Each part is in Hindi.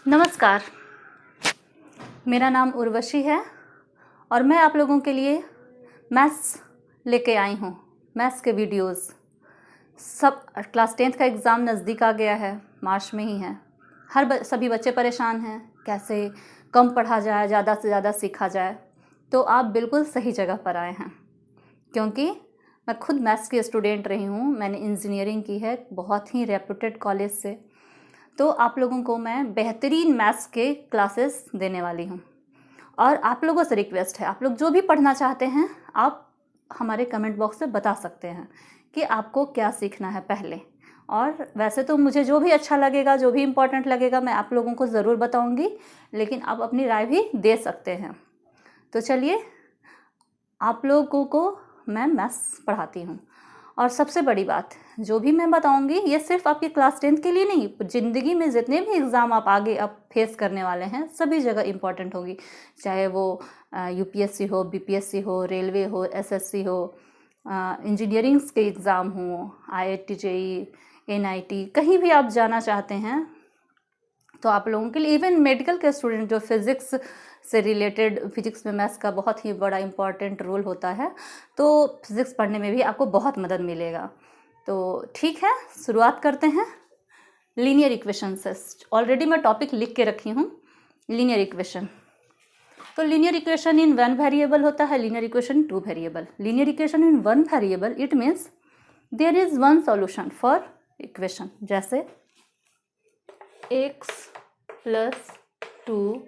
नमस्कार, मेरा नाम उर्वशी है और मैं आप लोगों के लिए मैथ्स लेके आई हूँ। मैथ्स के वीडियोस सब क्लास 10th का एग्ज़ाम नज़दीक आ गया है, मार्च में ही है। सभी बच्चे परेशान हैं, कैसे कम पढ़ा जाए, ज़्यादा से ज़्यादा सीखा जाए। तो आप बिल्कुल सही जगह पर आए हैं, क्योंकि मैं खुद मैथ्स की स्टूडेंट रही हूँ। मैंने इंजीनियरिंग की है बहुत ही रेप्यूटेड कॉलेज से। तो आप लोगों को मैं बेहतरीन मैथ्स के क्लासेस देने वाली हूँ और आप लोगों से रिक्वेस्ट है, आप लोग जो भी पढ़ना चाहते हैं आप हमारे कमेंट बॉक्स में बता सकते हैं कि आपको क्या सीखना है पहले। और वैसे तो मुझे जो भी अच्छा लगेगा, जो भी इम्पोर्टेंट लगेगा, मैं आप लोगों को ज़रूर बताऊँगी, लेकिन आप अपनी राय भी दे सकते हैं। तो चलिए, आप लोगों को मैं मैथ्स पढ़ाती हूँ। और सबसे बड़ी बात, जो भी मैं बताऊंगी ये सिर्फ आपकी क्लास 10th के लिए नहीं, ज़िंदगी में जितने भी एग्ज़ाम आप आगे फेस करने वाले हैं सभी जगह इम्पॉर्टेंट होगी। चाहे वो यूपीएससी हो, बीपीएससी हो, रेलवे हो, एसएससी हो, इंजीनियरिंग्स के एग्ज़ाम हो, आईआईटी, जेईई, एनआईटी, कहीं भी आप जाना चाहते हैं तो आप लोगों के लिए, इवन मेडिकल के स्टूडेंट जो फिज़िक्स से रिलेटेड, फिजिक्स में मैथ्स का बहुत ही बड़ा इम्पॉर्टेंट रोल होता है, तो फिज़िक्स पढ़ने में भी आपको बहुत मदद मिलेगा। तो ठीक है, शुरुआत करते हैं लीनियर इक्वेशन से। ऑलरेडी मैं टॉपिक लिख के रखी हूँ, लीनियर इक्वेशन। तो linear equation in one variable होता है, linear equation two variable. Linear equation in one variable it means there is one solution for equation, जैसे x plus 2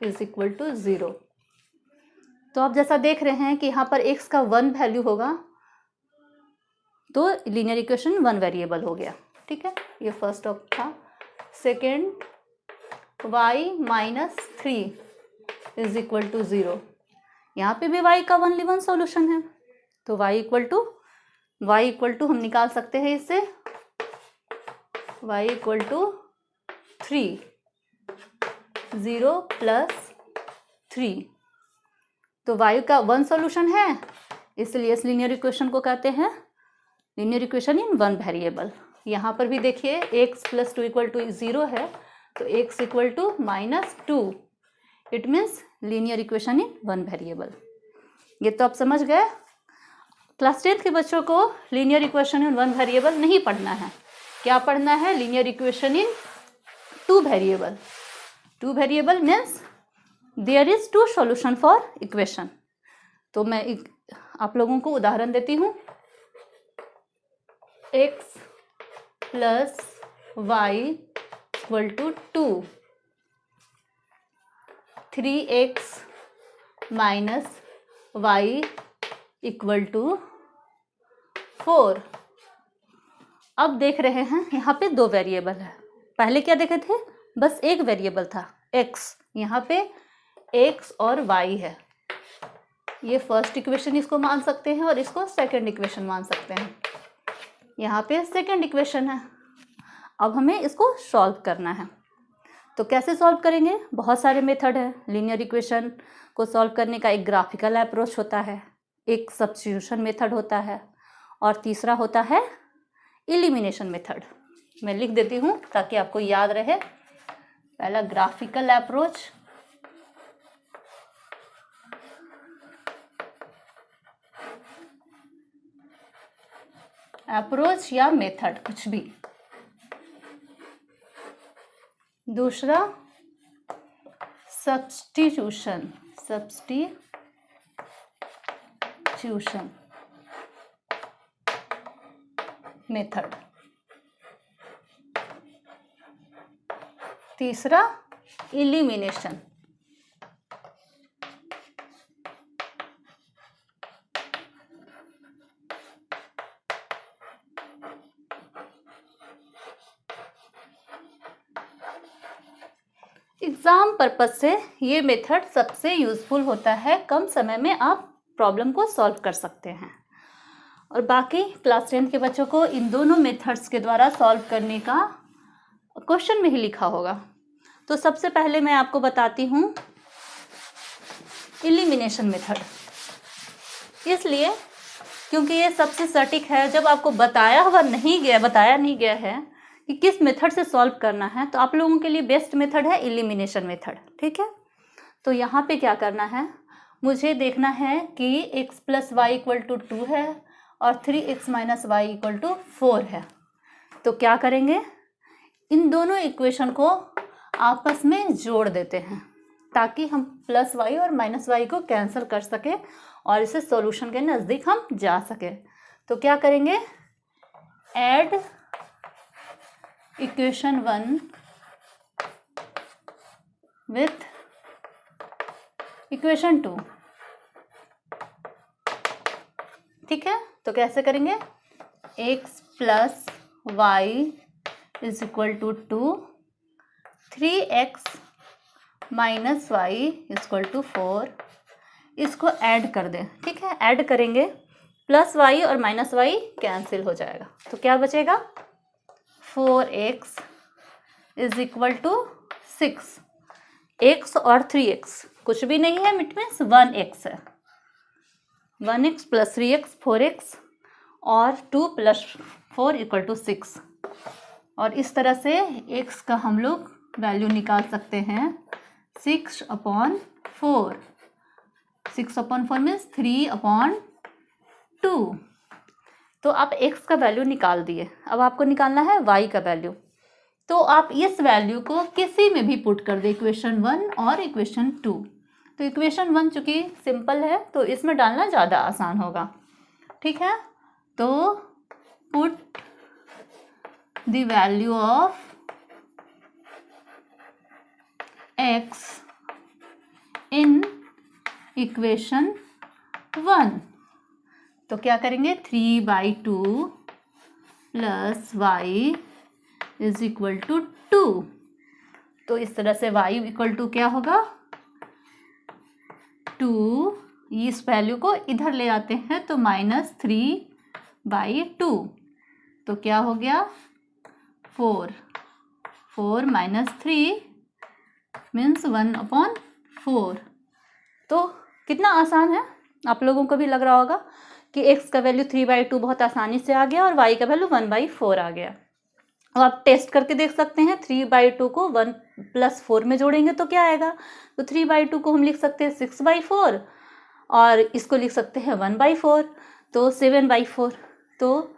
is equal to 0। तो आप जैसा देख रहे हैं कि यहाँ पर x का 1 वैल्यू होगा तो लीनियर इक्वेशन वन वेरिएबल हो गया। ठीक है, ये फर्स्ट ऑफ था। Second, y minus 3 is equal to 0। यहाँ पे भी y का ओनली वन सॉल्यूशन है, तो y इक्वल टू हम निकाल सकते हैं इससे, y इक्वल टू 3, 0 प्लस 3। तो y का वन सॉल्यूशन है, इसलिए इस लीनियर इक्वेशन को कहते हैं linear equation in one variable. यहाँ पर भी देखिए x प्लस 2 इक्वल टू 0 है, तो x equal to minus 2, it means linear equation in one variable. ये तो आप समझ गए। क्लास 10th के बच्चों को linear equation in one variable नहीं पढ़ना है। क्या पढ़ना है? Linear equation in two variable. Two variable means there is two solution for equation. तो मैं आप लोगों को उदाहरण देती हूँ। x plus y equal to 2, 3x minus y equal to 4। अब देख रहे हैं यहाँ पे दो वेरिएबल है। पहले क्या देखे थे? बस एक वेरिएबल था x। यहाँ पे x और y है। ये फर्स्ट इक्वेशन इसको मान सकते हैं और इसको सेकंड इक्वेशन मान सकते हैं। यहाँ पे सेकंड इक्वेशन है। अब हमें इसको सॉल्व करना है। तो कैसे सॉल्व करेंगे? बहुत सारे मेथड है। लीनियर इक्वेशन को सॉल्व करने का एक ग्राफिकल अप्रोच होता है, एक सब्स्टिट्यूशन मेथड होता है, और तीसरा होता है एलिमिनेशन मेथड। मैं लिख देती हूँ ताकि आपको याद रहे। पहला ग्राफिकल अप्रोच या मेथड, कुछ भी। दूसरा सब्स्टिट्यूशन मेथड। तीसरा एलिमिनेशन। एग्जाम पर्पज से ये मेथड सबसे यूजफुल होता है। कम समय में आप प्रॉब्लम को सॉल्व कर सकते हैं। और बाकी क्लास 10 के बच्चों को इन दोनों मेथड्स के द्वारा सॉल्व करने का क्वेश्चन में ही लिखा होगा। तो सबसे पहले मैं आपको बताती हूँ एलिमिनेशन मेथड, इसलिए क्योंकि ये सबसे सटीक है। जब आपको बताया नहीं गया है कि किस मेथड से सॉल्व करना है, तो आप लोगों के लिए बेस्ट मेथड है एलिमिनेशन मेथड। ठीक है, तो यहाँ पे क्या करना है, मुझे देखना है कि x + y = 2 है और 3x - y = 4 है। तो क्या करेंगे, इन दोनों इक्वेशन को आपस में जोड़ देते हैं ताकि हम +y और -y को कैंसिल कर सके और इसे सॉल्यूशन के नज़दीक हम जा सके। तो क्या करेंगे, ऐड इक्वेशन 1 विथ इक्वेशन 2। ठीक है, तो कैसे करेंगे, x + y = 2, 3x - y = 4, इसको ऐड कर दें। ठीक है, ऐड करेंगे, +y और -y कैंसिल हो जाएगा, तो क्या बचेगा, 4x = 6। x और 3x कुछ भी नहीं है, इट मीन्स 1x है। 1x + 3x 4x और 2 + 4 = 6। और इस तरह से x का हम लोग वैल्यू निकाल सकते हैं 6/4। 6/4 मीन्स 3/2। तो आप x का वैल्यू निकाल दिए, अब आपको निकालना है y का वैल्यू। तो आप इस वैल्यू को किसी में भी पुट कर दे, इक्वेशन 1 और इक्वेशन 2। तो इक्वेशन 1 चूंकि सिंपल है तो इसमें डालना ज़्यादा आसान होगा। ठीक है, तो put the value of x in equation 1। तो क्या करेंगे, 3/2 + y = 2। तो इस तरह से y = क्या होगा, 2। इस वैल्यू को इधर ले आते हैं तो -3/2। तो क्या हो गया, 4 - 3 मीन्स 1/4। तो कितना आसान है, आप लोगों को भी लग रहा होगा कि x का वैल्यू 3/2 बहुत आसानी से आ गया और y का वैल्यू 1/4 आ गया। अब आप टेस्ट करके देख सकते हैं, 3/2 को 1 + 4 में जोड़ेंगे तो क्या आएगा। तो 3/2 को हम लिख सकते हैं 6/4 और इसको लिख सकते हैं 1/4, तो 7/4। तो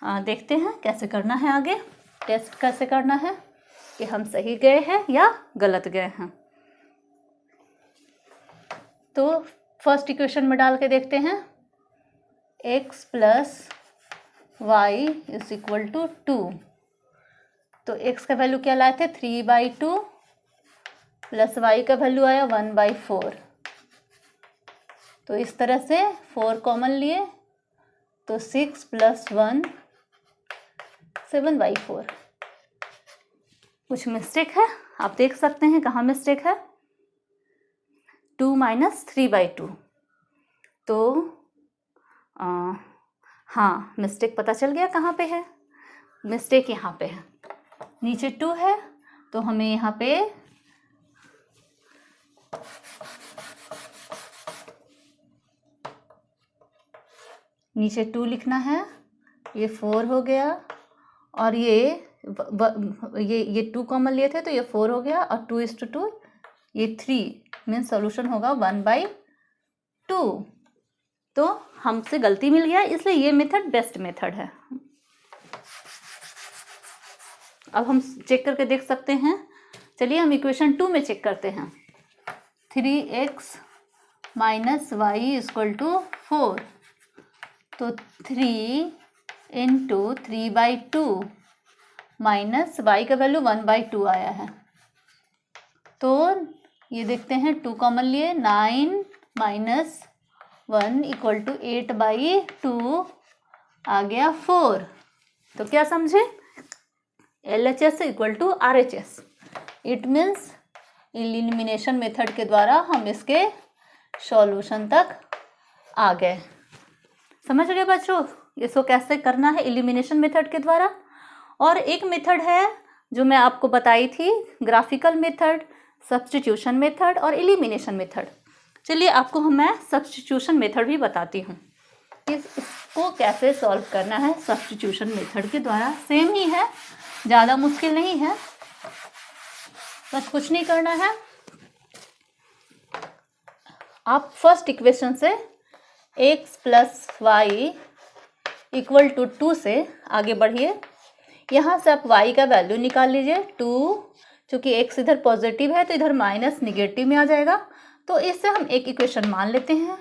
देखते हैं कैसे करना है, आगे टेस्ट कैसे करना है कि हम सही गए हैं या गलत गए हैं। तो फर्स्ट इक्वेशन में डाल के देखते हैं, x + y = 2। तो x का वैल्यू क्या लाए थे, 3/2 + y का वैल्यू आया 1/4। तो इस तरह से 4 कॉमन लिए तो 6 + 1 7/4। कुछ मिस्टेक है, आप देख सकते हैं कहाँ मिस्टेक है, 2 - 3/2। तो हाँ, मिस्टेक पता चल गया कहाँ पे है, मिस्टेक यहाँ पे है, नीचे 2 है तो हमें यहाँ पे नीचे 2 लिखना है, ये 4 हो गया और ये 2 कॉमन लिए थे तो ये 4 हो गया और 2:2 ये 3 मीन्स सॉल्यूशन होगा 1/2। तो हमसे गलती मिल गया, इसलिए ये मेथड बेस्ट मेथड है। अब हम चेक करके देख सकते हैं, चलिए हम इक्वेशन 2 में चेक करते हैं। 3x - y = 4। तो 3 × 3/2 माइनस y का वैल्यू 1/2 आया है। तो ये देखते हैं 2 कॉमन लिए, 9 - 1 = 8/2 आ गया 4। तो क्या समझे, LHS = RHS। It means elimination method के द्वारा हम इसके सॉल्यूशन तक आ गए। समझ गए बच्चों, इसको कैसे करना है एलिमिनेशन मेथड के द्वारा। और एक मेथड है जो मैं आपको बताई थी, ग्राफिकल मेथड, सब्स्टिट्यूशन मेथड और एलिमिनेशन मेथड। चलिए आपको मैं सब्स्टिट्यूशन मेथड भी बताती हूँ कि इसको कैसे सॉल्व करना है। सब्स्टिट्यूशन मेथड के द्वारा सेम ही है, ज़्यादा मुश्किल नहीं है, बस कुछ नहीं करना है। आप फर्स्ट इक्वेशन से x plus y equal to 2 से आगे बढ़िए। यहाँ से आप y का वैल्यू निकाल लीजिए 2, चूँकि x इधर पॉजिटिव है तो इधर माइनस निगेटिव में आ जाएगा, तो इससे हम एक इक्वेशन मान लेते हैं।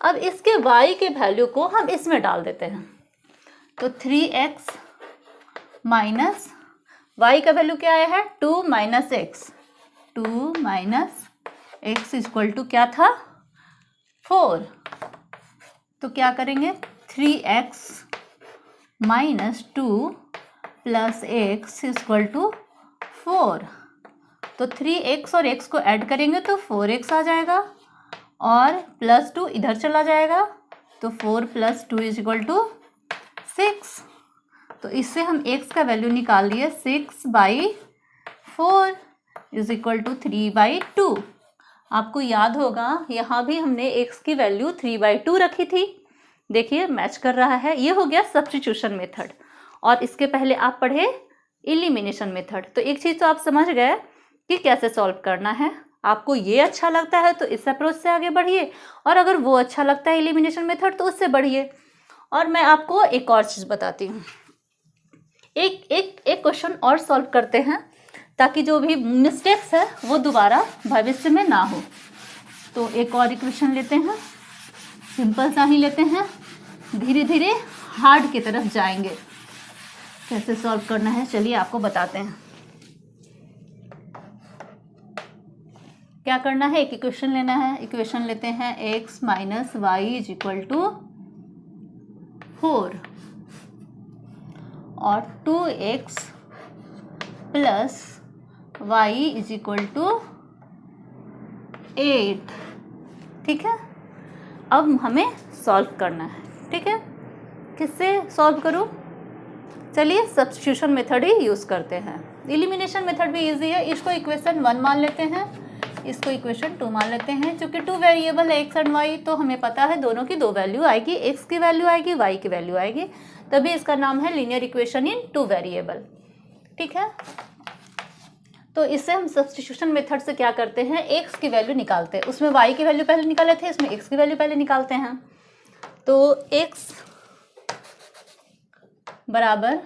अब इसके y के वैल्यू को हम इसमें डाल देते हैं, तो 3x माइनस y का वैल्यू क्या आया है 2 minus x, 2 minus x equal to क्या था 4। तो क्या करेंगे 3x minus 2 plus x equal to 4। तो 3x और x को ऐड करेंगे तो 4x आ जाएगा और प्लस 2 इधर चला जाएगा, तो 4 प्लस 2 इज इक्वल टू 6। तो इससे हम x का वैल्यू निकाल लिए 6/4 इज इक्वल टू 3/2। आपको याद होगा यहाँ भी हमने x की वैल्यू 3/2 रखी थी। देखिए मैच कर रहा है। ये हो गया सब्स्टिट्यूशन मेथड, और इसके पहले आप पढ़े एलिमिनेशन मेथड। तो एक चीज़ तो आप समझ गए कि कैसे सॉल्व करना है। आपको ये अच्छा लगता है तो इस अप्रोच से आगे बढ़िए, और अगर वो अच्छा लगता है एलिमिनेशन मेथड तो उससे बढ़िए। और मैं आपको एक और चीज़ बताती हूँ, एक क्वेश्चन और सॉल्व करते हैं ताकि जो भी मिस्टेक्स है वो दोबारा भविष्य में ना हो। तो एक और इक्वेशन लेते हैं, सिंपल सा ही लेते हैं, धीरे धीरे हार्ड की तरफ जाएंगे। कैसे सॉल्व करना है चलिए आपको बताते हैं। क्या करना है, एक इक्वेशन लेना है। इक्वेशन लेते हैं x minus y is equal to 4 और 2x plus y is equal to 8। ठीक है, अब हमें सॉल्व करना है। ठीक है, किससे सॉल्व करूं? चलिए सब्स्टिट्यूशन मेथड ही यूज़ करते हैं। एलिमिनेशन मेथड भी इजी है। इसको इक्वेशन 1 मान लेते हैं, इसको इक्वेशन 2 मान लेते हैं। क्योंकि 2 वेरिएबल है x एंड y, तो हमें पता है दोनों की 2 वैल्यू आएगी, x की वैल्यू आएगी, y की वैल्यू आएगी, तभी इसका नाम है लीनियर इक्वेशन इन 2 वेरिएबल। ठीक है, तो इससे हम सब्स्टिट्यूशन मेथड से क्या करते हैं, x की वैल्यू निकालते हैं। उसमें y की वैल्यू पहले निकाले थे, इसमें x की वैल्यू पहले निकालते हैं। तो x बराबर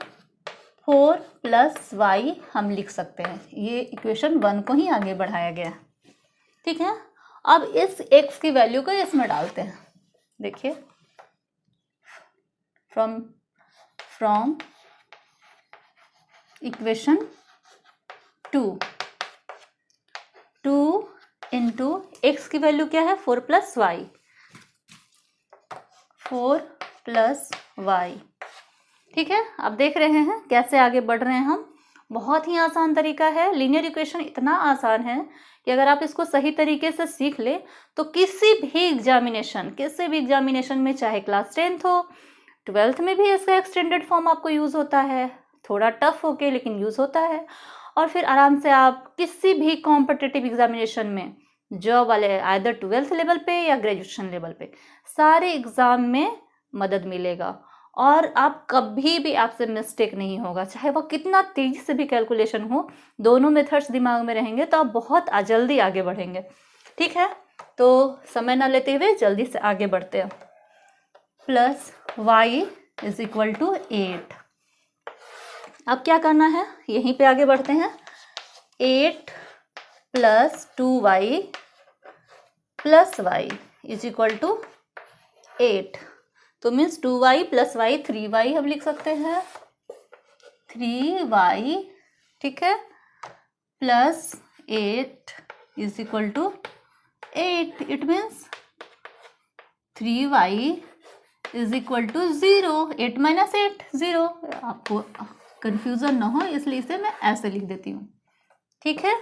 4 प्लस वाई हम लिख सकते हैं। ये इक्वेशन 1 को ही आगे बढ़ाया गया। ठीक है, अब इस x की वैल्यू को इसमें डालते हैं। देखिए फ्रॉम इक्वेशन 2 इंटू एक्स की वैल्यू क्या है 4 प्लस वाई, 4 प्लस वाई। ठीक है, अब देख रहे हैं कैसे आगे बढ़ रहे हैं हम। बहुत ही आसान तरीका है। लीनियर इक्वेशन इतना आसान है कि अगर आप इसको सही तरीके से सीख ले तो किसी भी एग्जामिनेशन में, चाहे क्लास 10th हो, 12th में भी इसका एक्सटेंडेड फॉर्म आपको यूज़ होता है, थोड़ा टफ होके लेकिन यूज़ होता है। और फिर आराम से आप किसी भी कॉम्पिटिटिव एग्जामिनेशन में, जॉब वाले आइदर 12th लेवल पे या ग्रेजुएशन लेवल पे, सारे एग्ज़ाम में मदद मिलेगा। और आप कभी भी आपसे मिस्टेक नहीं होगा, चाहे वो कितना तेजी से भी कैलकुलेशन हो, दोनों मेथड्स दिमाग में रहेंगे तो आप बहुत जल्दी आगे बढ़ेंगे। ठीक है, तो समय ना लेते हुए जल्दी से आगे बढ़ते हैं। Plus y is equal to 8। अब क्या करना है, यहीं पे आगे बढ़ते हैं। 8 plus 2y plus y is equal to 8। तो means 2y plus y 3y हम लिख सकते हैं, 3y। ठीक है, plus 8 is equal to 8। It means 3y is equal to 0। 8 minus 8 0। आपको कंफ्यूजन ना हो इसलिए इसे मैं ऐसे लिख देती हूँ। ठीक है,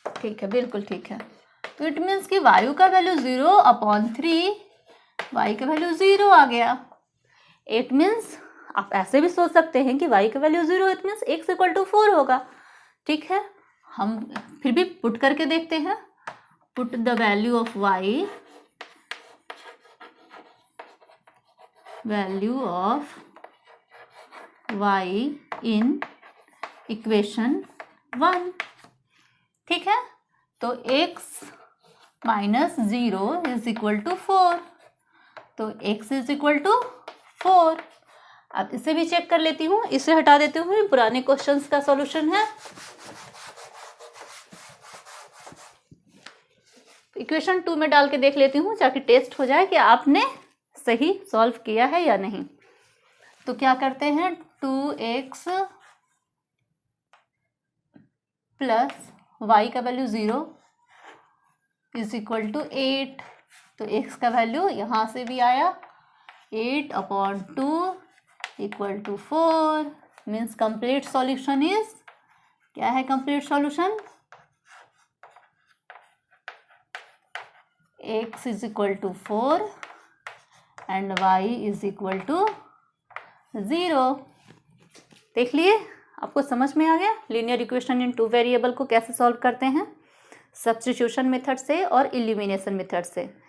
ठीक है, बिल्कुल ठीक है। तो इट मीन्स कि वायु का वैल्यू 0/3, y का वैल्यू 0 आ गया। इट मीन्स आप ऐसे भी सोच सकते हैं कि y का value 0, it means x equal to 4 होगा। ठीक है, हम फिर भी पुट करके देखते हैं। Put the value of y, value of y in equation 1। ठीक है, तो x minus 0 is equal to 4, तो x इज इक्वल टू 4। अब इसे भी चेक कर लेती हूँ, इसे हटा देती हूँ, ये पुराने क्वेश्चंस का सॉल्यूशन है। इक्वेशन 2 में डाल के देख लेती हूँ ताकि टेस्ट हो जाए कि आपने सही सॉल्व किया है या नहीं। तो क्या करते हैं, 2x प्लस y का वैल्यू 0 इज इक्वल टू 8, तो x का वैल्यू यहाँ से भी आया 8/2 equal to 4, means complete solution is, क्या है complete solution, x is equal to 4 and y is equal to 0। देख लिए, आपको समझ में आ गया लीनियर इक्वेशन इन 2 वेरिएबल को कैसे सॉल्व करते हैं, सब्स्टिट्यूशन मेथड से और इलिमिनेशन मेथड से।